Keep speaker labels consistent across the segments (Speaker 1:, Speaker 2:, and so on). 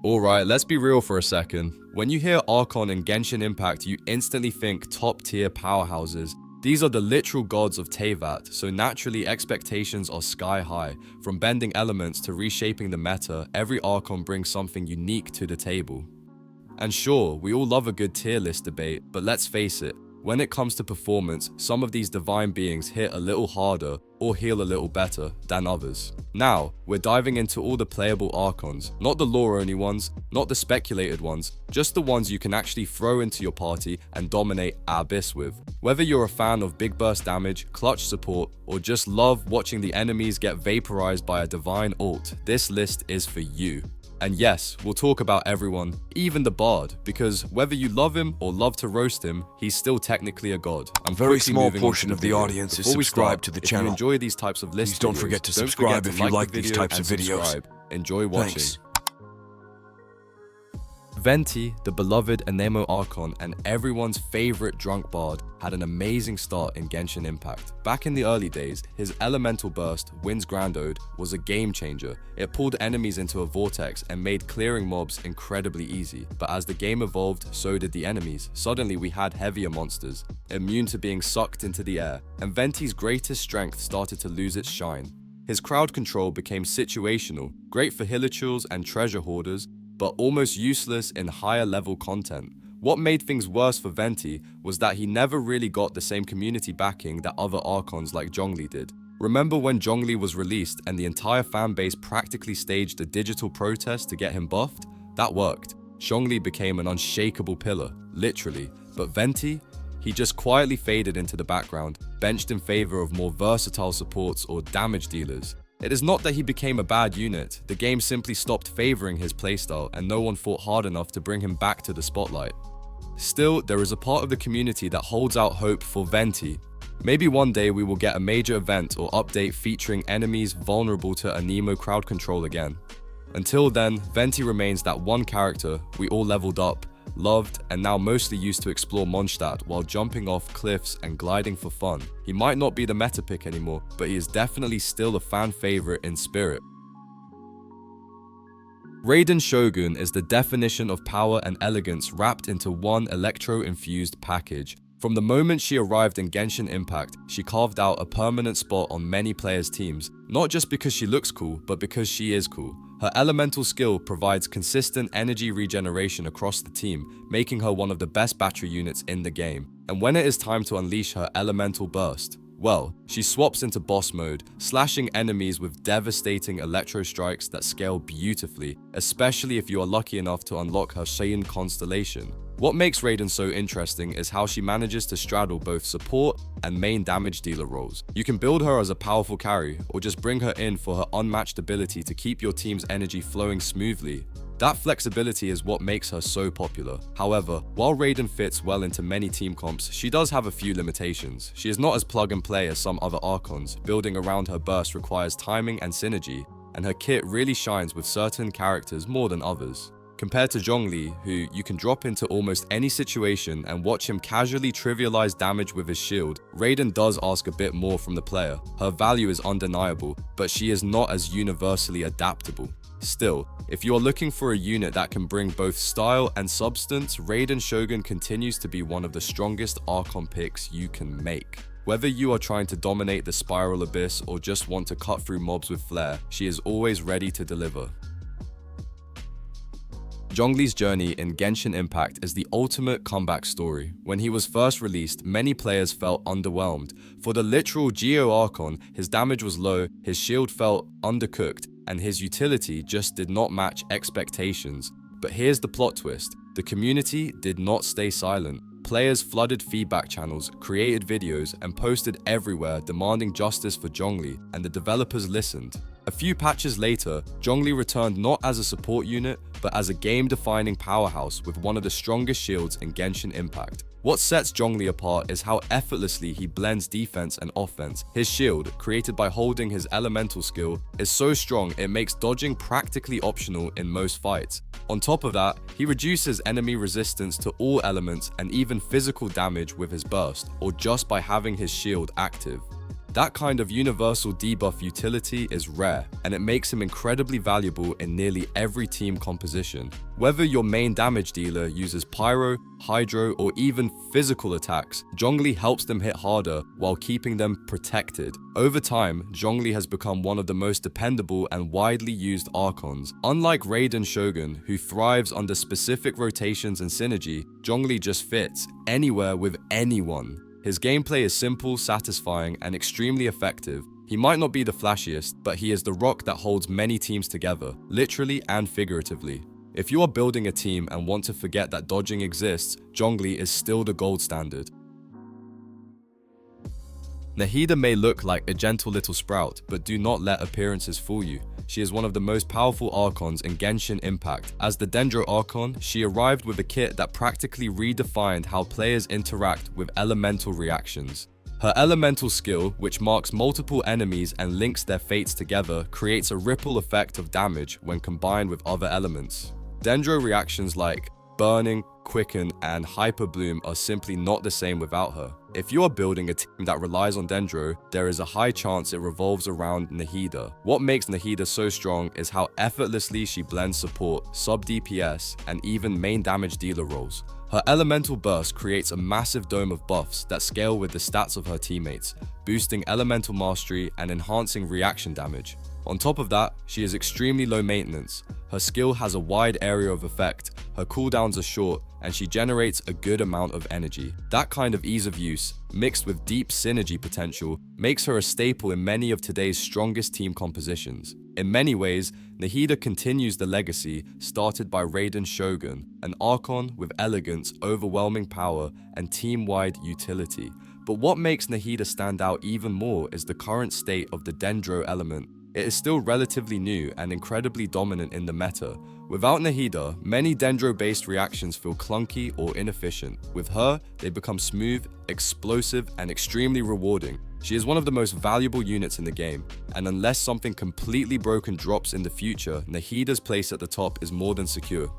Speaker 1: Alright, let's be real for a second. When you hear Archon and Genshin Impact, you instantly think top tier powerhouses. These are the literal gods of Teyvat, so naturally expectations are sky high. From bending elements to reshaping the meta, every Archon brings something unique to the table. And sure, we all love a good tier list debate, but let's face it, when it comes to performance, some of these divine beings hit a little harder or heal a little better than others. Now, we're diving into all the playable Archons, not the lore-only ones, not the speculated ones, just the ones you can actually throw into your party and dominate Abyss with. Whether you're a fan of big burst damage, clutch support, or just love watching the enemies get vaporized by a divine ult, this list is for you. And yes, we'll talk about everyone, even the Bard, because whether you love him or love to roast him, he's still technically a god.
Speaker 2: A very small portion of the audience is subscribed to the channel.
Speaker 1: If you enjoy these types of lists,
Speaker 2: please don't forget to subscribe if you like these types of videos.
Speaker 1: Enjoy watching.
Speaker 2: Thanks.
Speaker 1: Venti, the beloved Anemo Archon and everyone's favorite drunk bard, had an amazing start in Genshin Impact. Back in the early days, his elemental burst, Wind's Grand Ode, was a game changer. It pulled enemies into a vortex and made clearing mobs incredibly easy. But as the game evolved, so did the enemies. Suddenly we had heavier monsters, immune to being sucked into the air, and Venti's greatest strength started to lose its shine. His crowd control became situational, great for hilichurls and treasure hoarders, but almost useless in higher level content. What made things worse for Venti was that he never really got the same community backing that other Archons like Zhongli did. Remember when Zhongli was released and the entire fanbase practically staged a digital protest to get him buffed? That worked. Zhongli became an unshakable pillar, literally. But Venti? He just quietly faded into the background, benched in favor of more versatile supports or damage dealers. It is not that he became a bad unit, the game simply stopped favoring his playstyle and no one fought hard enough to bring him back to the spotlight. Still, there is a part of the community that holds out hope for Venti. Maybe one day we will get a major event or update featuring enemies vulnerable to Anemo crowd control again. Until then, Venti remains that one character we all leveled up, loved, and now mostly used to explore Mondstadt while jumping off cliffs and gliding for fun. He might not be the meta pick anymore, but he is definitely still a fan favorite in spirit. Raiden Shogun is the definition of power and elegance wrapped into one electro-infused package. From the moment she arrived in Genshin Impact, she carved out a permanent spot on many players' teams, not just because she looks cool, but because she is cool. Her elemental skill provides consistent energy regeneration across the team, making her one of the best battery units in the game. And when it is time to unleash her elemental burst, well, she swaps into boss mode, slashing enemies with devastating electro strikes that scale beautifully, especially if you are lucky enough to unlock her Saiyan constellation. What makes Raiden so interesting is how she manages to straddle both support and main damage dealer roles. You can build her as a powerful carry, or just bring her in for her unmatched ability to keep your team's energy flowing smoothly. That flexibility is what makes her so popular. However, while Raiden fits well into many team comps, she does have a few limitations. She is not as plug and play as some other Archons. Building around her burst requires timing and synergy, and her kit really shines with certain characters more than others. Compared to Zhongli, who you can drop into almost any situation and watch him casually trivialize damage with his shield, Raiden does ask a bit more from the player. Her value is undeniable, but she is not as universally adaptable. Still, if you are looking for a unit that can bring both style and substance, Raiden Shogun continues to be one of the strongest Archon picks you can make. Whether you are trying to dominate the Spiral Abyss or just want to cut through mobs with flair, she is always ready to deliver. Zhongli's journey in Genshin Impact is the ultimate comeback story. When he was first released, many players felt underwhelmed. For the literal Geo Archon, his damage was low, his shield felt undercooked, and his utility just did not match expectations. But here's the plot twist. The community did not stay silent. Players flooded feedback channels, created videos, and posted everywhere demanding justice for Zhongli, and the developers listened. A few patches later, Zhongli returned not as a support unit, but as a game-defining powerhouse with one of the strongest shields in Genshin Impact. What sets Zhongli apart is how effortlessly he blends defense and offense. His shield, created by holding his elemental skill, is so strong it makes dodging practically optional in most fights. On top of that, he reduces enemy resistance to all elements and even physical damage with his burst, or just by having his shield active. That kind of universal debuff utility is rare, and it makes him incredibly valuable in nearly every team composition. Whether your main damage dealer uses pyro, hydro, or even physical attacks, Zhongli helps them hit harder while keeping them protected. Over time, Zhongli has become one of the most dependable and widely used Archons. Unlike Raiden Shogun, who thrives under specific rotations and synergy, Zhongli just fits anywhere with anyone. His gameplay is simple, satisfying, and extremely effective. He might not be the flashiest, but he is the rock that holds many teams together, literally and figuratively. If you are building a team and want to forget that dodging exists, Zhongli is still the gold standard. Nahida may look like a gentle little sprout, but do not let appearances fool you. She is one of the most powerful Archons in Genshin Impact. As the Dendro Archon, she arrived with a kit that practically redefined how players interact with elemental reactions. Her elemental skill, which marks multiple enemies and links their fates together, creates a ripple effect of damage when combined with other elements. Dendro reactions like Burning, Quicken, and Hyper Bloom are simply not the same without her. If you are building a team that relies on Dendro, there is a high chance it revolves around Nahida. What makes Nahida so strong is how effortlessly she blends support, sub-DPS, and even main damage dealer roles. Her elemental burst creates a massive dome of buffs that scale with the stats of her teammates, boosting elemental mastery and enhancing reaction damage. On top of that, she is extremely low maintenance. Her skill has a wide area of effect, her cooldowns are short, and she generates a good amount of energy. That kind of ease of use, mixed with deep synergy potential, makes her a staple in many of today's strongest team compositions. In many ways, Nahida continues the legacy started by Raiden Shogun, an Archon with elegance, overwhelming power, and team-wide utility. But what makes Nahida stand out even more is the current state of the Dendro element. It is still relatively new and incredibly dominant in the meta. Without Nahida, many Dendro-based reactions feel clunky or inefficient. With her, they become smooth, explosive, and extremely rewarding. She is one of the most valuable units in the game, and unless something completely broken drops in the future, Nahida's place at the top is more than secure.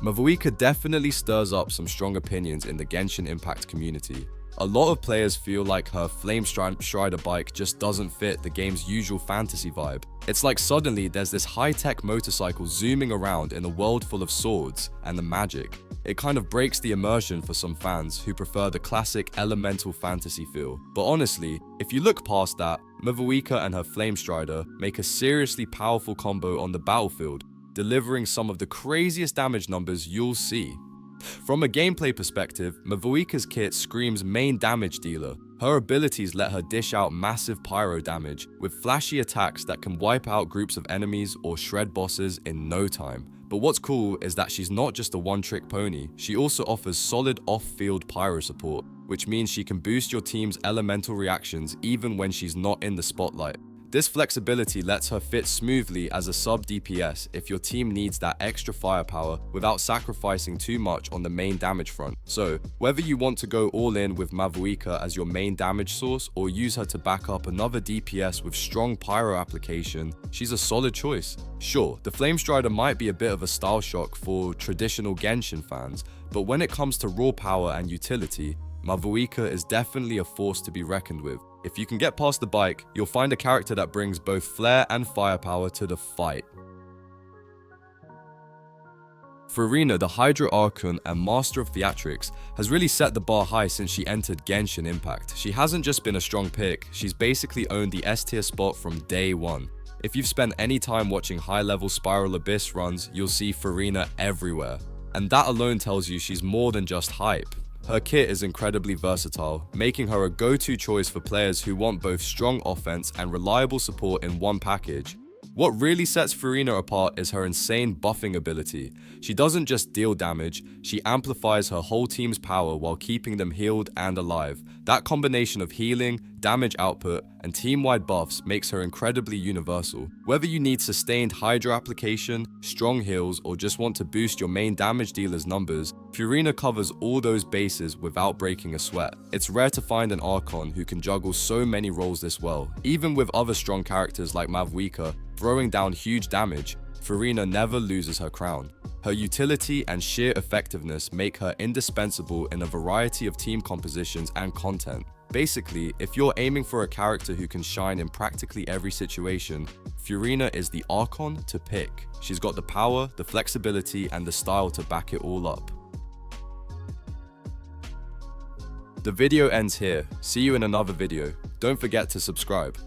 Speaker 1: Mavuika definitely stirs up some strong opinions in the Genshin Impact community. A lot of players feel like her Flame Strider bike just doesn't fit the game's usual fantasy vibe. It's like suddenly there's this high-tech motorcycle zooming around in a world full of swords and the magic. It kind of breaks the immersion for some fans who prefer the classic elemental fantasy feel. But honestly, if you look past that, Mavuika and her Flame Strider make a seriously powerful combo on the battlefield, delivering some of the craziest damage numbers you'll see. From a gameplay perspective, Mavuika's kit screams main damage dealer. Her abilities let her dish out massive pyro damage, with flashy attacks that can wipe out groups of enemies or shred bosses in no time. But what's cool is that she's not just a one-trick pony, she also offers solid off-field pyro support, which means she can boost your team's elemental reactions even when she's not in the spotlight. This flexibility lets her fit smoothly as a sub-DPS if your team needs that extra firepower without sacrificing too much on the main damage front. So, whether you want to go all in with Mavuika as your main damage source or use her to back up another DPS with strong pyro application, she's a solid choice. Sure, the Flame Strider might be a bit of a style shock for traditional Genshin fans, but when it comes to raw power and utility, Mavuika is definitely a force to be reckoned with. If you can get past the bike, you'll find a character that brings both flair and firepower to the fight. Furina, the Hydro Archon and master of theatrics, has really set the bar high since she entered Genshin Impact. She hasn't just been a strong pick, she's basically owned the S tier spot from day one. If you've spent any time watching high-level Spiral Abyss runs, you'll see Furina everywhere. And that alone tells you she's more than just hype. Her kit is incredibly versatile, making her a go-to choice for players who want both strong offense and reliable support in one package. What really sets Furina apart is her insane buffing ability. She doesn't just deal damage, she amplifies her whole team's power while keeping them healed and alive. That combination of healing, damage output, and team-wide buffs makes her incredibly universal. Whether you need sustained Hydro application, strong heals, or just want to boost your main damage dealer's numbers, Furina covers all those bases without breaking a sweat. It's rare to find an Archon who can juggle so many roles this well. Even with other strong characters like Mavuika throwing down huge damage, Furina never loses her crown. Her utility and sheer effectiveness make her indispensable in a variety of team compositions and content. Basically, if you're aiming for a character who can shine in practically every situation, Furina is the Archon to pick. She's got the power, the flexibility, and the style to back it all up. The video ends here. See you in another video. Don't forget to subscribe.